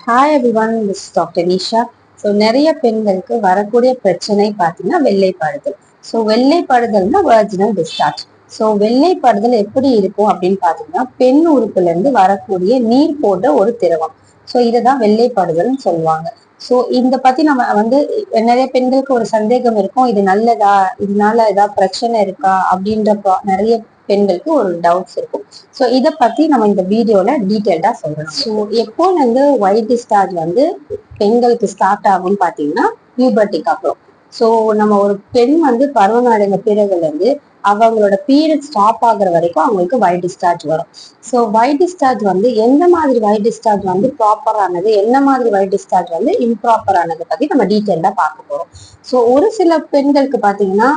Hi everyone, this is doctor Nisha. So நிறைய பெண்களுக்கு வரக்கூடிய பிரச்சனை பார்த்தீங்கன்னா வெள்ளைப்படுதல். ஸோ வெள்ளைப்படுதல்னா வெர்ஜினல் டிஸ்சார்ஜ். ஸோ வெள்ளைப்படுதல் எப்படி இருக்கும் அப்படின்னு பார்த்தீங்கன்னா, பெண் உறுப்புல இருந்து வரக்கூடிய நீர் போன்ற ஒரு திரவம். ஸோ இதுதான் வெள்ளைப்படுதல்னு சொல்லுவாங்க. ஸோ இந்த பத்தி நம்ம நிறைய பெண்களுக்கு ஒரு சந்தேகம் இருக்கும், இது நல்லதா, இதனால ஏதாவது பிரச்சனை இருக்கா அப்படின்ற நிறைய பெண்களுக்கு ஒரு டவுட்ஸ் இருக்கும். ஸோ இதை பத்தி நம்ம இந்த வீடியோல டீட்டெயில்டா சொல்றோம். ஸோ எப்போ ஒயிட் டிஸ்சார்ஜ் பெண்களுக்கு ஸ்டார்ட் ஆகும்னு பாத்தீங்கன்னா பியூபர்ட்டிக்கு அப்புறம். ஸோ நம்ம ஒரு பெண் பருவம் அடைந்த பிறகுல இருந்து அவங்களோட பீரியட் ஸ்டாப் ஆகுற வரைக்கும் அவங்களுக்கு ஒயிட் டிஸ்சார்ஜ் வரும். ஸோ ஒயிட் டிஸ்சார்ஜ் எந்த மாதிரி ஒயிட் டிஸ்சார்ஜ் ப்ராப்பர் ஆனது, என்ன மாதிரி ஒயிட் டிஸ்சார்ஜ் இம்ப்ராப்பர் ஆனதை பத்தி நம்ம டீட்டெயில்டா பார்க்க போறோம். ஸோ ஒரு சில பெண்களுக்கு பாத்தீங்கன்னா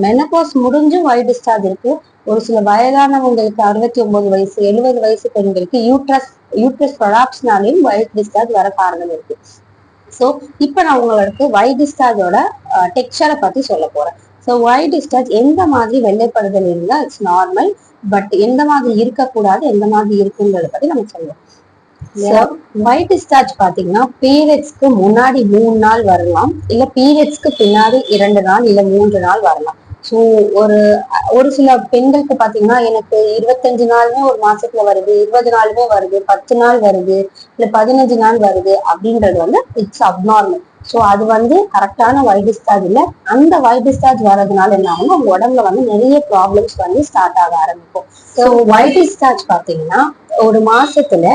மெனபோஸ் முடிஞ்சும் ஒயிட் டிஸ்சார்ஜ் இருக்கு. ஒரு சில வயதானவங்களுக்கு 69 வயசு 70 வயசு பெண்களுக்கு யூட்ரஸ் ப்ரொலாப்ஸ்னாலையும் ஒயிட் டிஸ்சார்ஜ் வர காரணம் இருக்கு. ஸோ இப்போ நான் உங்களுக்கு ஒயிட் டிஸ்சார்ஜோட டெக்ஸ்சரை பத்தி சொல்ல போறேன். ஸோ ஒயிட் டிஸ்சார்ஜ் எந்த மாதிரி வெள்ளைப்படுதல் இருந்தா இட்ஸ் நார்மல், பட் எந்த மாதிரி இருக்கக்கூடாது, எந்த மாதிரி இருக்குங்கிறத பத்தி நம்ம சொல்லுவோம். ஒயிட் டிஸ்சார்ஜ் பாத்தீங்கன்னா பீரியட்ஸ்க்கு முன்னாடி 3 நாள் வரலாம், இல்ல பீரியட்ஸ்க்கு பின்னாடி 2 நாள் இல்ல 3 நாள் வரலாம். ஸோ ஒரு சில பெண்களுக்கு பாத்தீங்கன்னா எனக்கு 25 நாளுமே ஒரு மாசத்துல வருது, 20 நாளுமே வருது, 10 நாள் வருது, இல்ல 15 நாள் வருது அப்படின்றது இட்ஸ் அப்நார்மல். ஸோ அது கரெக்டான ஒயிட் டிஸ்சார்ஜ் இல்ல. அந்த ஒயிட் டிஸ்சார்ஜ் வர்றதுனால என்ன ஆகும், உங்க உடம்புல நிறைய ப்ராப்ளம்ஸ் ஸ்டார்ட் ஆக ஆரம்பிக்கும். ஸோ ஒயிட் டிஸ்சார்ஜ் பாத்தீங்கன்னா ஒரு மாசத்துல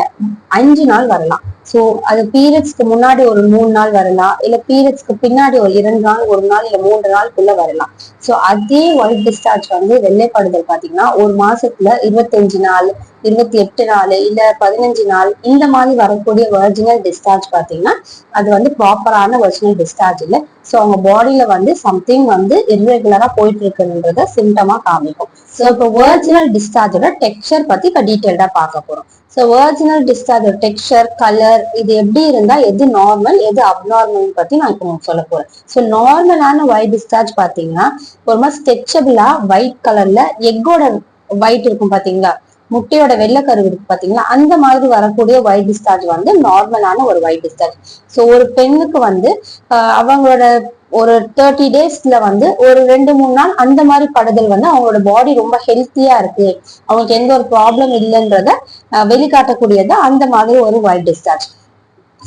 5 நாள் வரலாம். சோ அது பீரியட்ஸ்க்கு முன்னாடி ஒரு 3 நாள் வரலாம், இல்ல பீரியட்ஸ்க்கு பின்னாடி ஒரு 2 நாள், 1 நாள் இல்ல 3 நாளுக்குள்ள வரலாம். சோ அதே ஒயிட் டிஸ்சார்ஜ் வெள்ளைப்படுதல் பாத்தீங்கன்னா ஒரு மாசத்துல 25 நாள், 28 நாள் இல்ல 15 நாள் இந்த மாதிரி வரக்கூடிய வெர்ஜினல் டிஸ்சார்ஜ் பாத்தீங்கன்னா அது ப்ராப்பரான வெர்ஜினல் டிஸ்சார்ஜ் இல்ல. சோ அவங்க பாடியில சம்திங் இர்ரெகுலரா போயிட்டு இருக்குன்றத சிம்டமா காமிக்கும். சோ இப்போ வெர்ஜினல் டிஸ்சார்ஜோட டெக்ஸ்சர் பத்தி இப்ப டீடைல்டா பார்க்க போறோம். So virginal discharge texture, colour, இது எப்படி இருந்தா எது நார்மல் எது அப்நார்மல் பத்தி நான் இப்போ சொல்ல போறேன். ஸோ நார்மலான ஒயிட் டிஸ்சார்ஜ் பாத்தீங்கன்னா ஒரு மாதிரி ஸ்ட்ரெச்சபிளா ஒயிட் கலர்ல எக்கோட ஒயிட் இருக்கும் பாத்தீங்களா, முட்டையோட வெள்ளைக்கரு இருக்கு பாத்தீங்களா, அந்த மாதிரி வரக்கூடிய ஒயிட் டிஸ்சார்ஜ் நார்மலான ஒரு ஒயிட் டிஸ்சார்ஜ். ஸோ ஒரு பெண்ணுக்கு அவங்களோட ஒரு 30 டேஸ்ல ஒரு 2-3 நாள் அந்த மாதிரி படுதல் அவங்களோட பாடி ரொம்ப ஹெல்த்தியா இருக்கு, அவங்களுக்கு எந்த ஒரு ப்ராப்ளம் இல்லைன்றத வெளிக்காட்டக்கூடியது அந்த மாதிரி ஒரு ஒயிட் டிஸ்சார்ஜ்.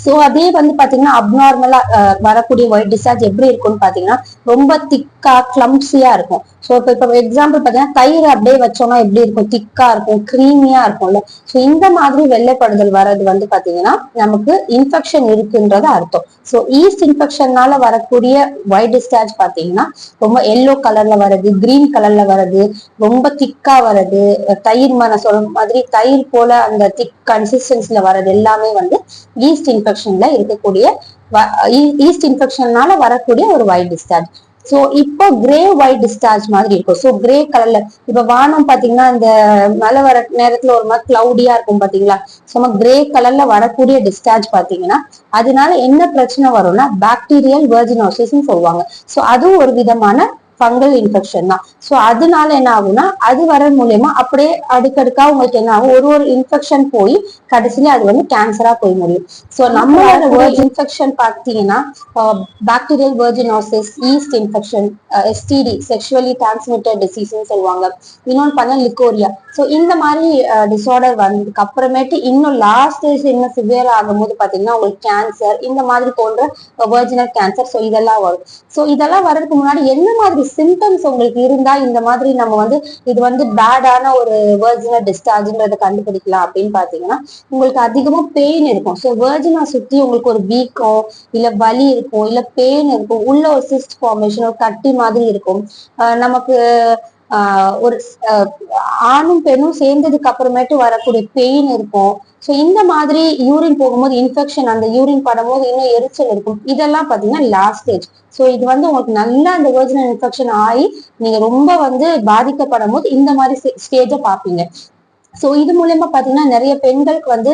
சோ அதே பாத்தீங்கன்னா அப்நார்மலா வரக்கூடிய ஒயிட் டிஸ்சார்ஜ் எப்படி இருக்கும்னு பாத்தீங்கன்னா ரொம்ப திக்கா கிளம்சியா இருக்கும். சோ இப்ப எக்ஸாம்பிள் பாத்தீங்கன்னா தயிர் அப்படியே வச்சோம்னா எப்படி இருக்கும், திக்கா இருக்கும், கிரீமியா இருக்கும்ல. சோ இந்த மாதிரி வெள்ளைப்படுதல் வர்றது பாத்தீங்கன்னா நமக்கு இன்ஃபெக்ஷன் இருக்குன்றது அர்த்தம். சோ ஈஸ்ட் இன்ஃபெக்ஷன்னால வரக்கூடிய ஒயிட் டிஸ்சார்ஜ் பாத்தீங்கன்னா ரொம்ப எல்லோ கலர்ல வருது, கிரீன் கலர்ல வருது, ரொம்ப திக்கா வருது, தயிர் நான் சொல்ற மாதிரி தயிர் போல அந்த திக் கன்சிஸ்டன்சில வர்றது எல்லாமே ஈஸ்ட் இன்ஃபெக்ஷன்ல இருக்கக்கூடிய ஈஸ்ட் இன்ஃபெக்ஷன்னால வரக்கூடிய ஒரு ஒயிட் டிஸ்சார்ஜ். சோ இப்போ கிரே ஒயிட் டிஸ்சார்ஜ் மாதிரி இருக்கும். சோ கிரே கலர்ல இப்ப வானம் பாத்தீங்கன்னா இந்த மழை வர நேரத்துல ஒரு மாதிரி கிளவுடியா இருக்கும் பாத்தீங்களா, சும்மா கிரே கலர்ல வரக்கூடிய டிஸ்சார்ஜ் பாத்தீங்கன்னா அதனால என்ன பிரச்சனை வரும்னா பாக்டீரியல் வெர்ஜினோசிஸ் சொல்லுவாங்க. சோ அதுவும் ஒரு விதமான ஃபங்கல் இன்ஃபெக்ஷன் தான். சோ அதனால என்ன ஆகும்னா அது வர மூலியமா அப்படியே அடுக்கடுக்கா உங்களுக்கு என்ன ஆகும், ஒரு இன்ஃபெக்ஷன் போய் கடைசியில அது கேன்சரா போய் முடியும். சோ நம்மளோட இன்ஃபெக்ஷன் பாத்தீங்கன்னா bacterial vaginosis, yeast infection, STD sexually transmitted disease சொல்லுவாங்க, இன்னொன்னு பார்த்தா லிக்கோரியா. சோ இந்த மாதிரி டிசார்டர் வந்ததுக்கு அப்புறமேட்டு இன்னும் லாஸ்ட் ஸ்டேஜ் இன்னும் சிவியர் ஆகும்போது பாத்தீங்கன்னா உங்களுக்கு கேன்சர் இந்த மாதிரி போன்ற வெர்ஜினல் கேன்சர். சோ இதெல்லாம் வரும். சோ இதெல்லாம் வர்றதுக்கு முன்னாடி என்ன மாதிரி சிம்டம்ஸ் உங்களுக்கு இருந்தா இந்த மாதிரி நம்ம இது பேடான ஒரு வெர்ஜினல் டிஸ்சார்ஜ்ன்றதை கண்டுபிடிக்கலாம் அப்படின்னு பாத்தீங்கன்னா உங்களுக்கு அதிகமா பெயின் இருக்கும். ஸோ வெர்ஜினா சுத்தி உங்களுக்கு ஒரு வீக்கம் இல்ல வலி இருக்கும், இல்ல பெயின் இருக்கும், உள்ள ஒரு சிஸ்ட் ஃபார்மேஷன் ஒரு கட்டி மாதிரி இருக்கும், நமக்கு ஒரு ஆணும் பெண்ணும் சேர்ந்ததுக்கு அப்புறமேட்டு வரக்கூடிய பெயின் இருக்கும். ஸோ இந்த மாதிரி யூரின் போகும்போது இன்ஃபெக்ஷன், அந்த யூரின் படும்போது இன்னும் எரிச்சல் இருக்கும். இதெல்லாம் பாத்தீங்கன்னா லாஸ்ட் ஸ்டேஜ். ஸோ இது உங்களுக்கு நல்லா அந்த வெர்ஜினல் இன்ஃபெக்ஷன் ஆகி நீங்க ரொம்ப பாதிக்கப்படும் போது இந்த மாதிரி ஸ்டேஜை பார்ப்பீங்க. சோ இது மூலயமா பாத்தீங்கன்னா நிறைய பெண்களுக்கு வந்து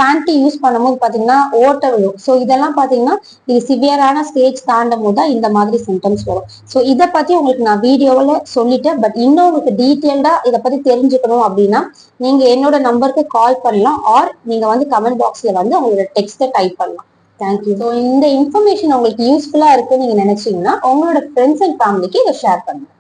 பேண்ட் யூஸ் பண்ணும்போது பாத்தீங்கன்னா ஓட்ட விழும். சோ இதெல்லாம் பாத்தீங்கன்னா இது சிவியரான ஸ்டேஜ் தாண்டும் போது தான் இந்த மாதிரி சிம்டம்ஸ் வரும். சோ இதை பத்தி உங்களுக்கு நான் வீடியோவில் சொல்லிட்டேன். பட் இன்னும் உங்களுக்கு டீட்டெயில்டா இதை பத்தி தெரிஞ்சுக்கணும் அப்படின்னா நீங்க என்னோட நம்பருக்கு கால் பண்ணலாம், ஆர் நீங்க வந்து கமெண்ட் பாக்ஸ்ல வந்து உங்களோட டெக்ஸ்ட்டை டைப் பண்ணலாம். தேங்க்யூ. ஸோ இந்த இன்ஃபர்மேஷன் உங்களுக்கு யூஸ்ஃபுல்லா இருக்குன்னு நீங்க நினைச்சீங்கன்னா உங்களோட ஃப்ரெண்ட்ஸ் அண்ட் ஃபேமிலிக்கு இதை ஷேர் பண்ணுங்க.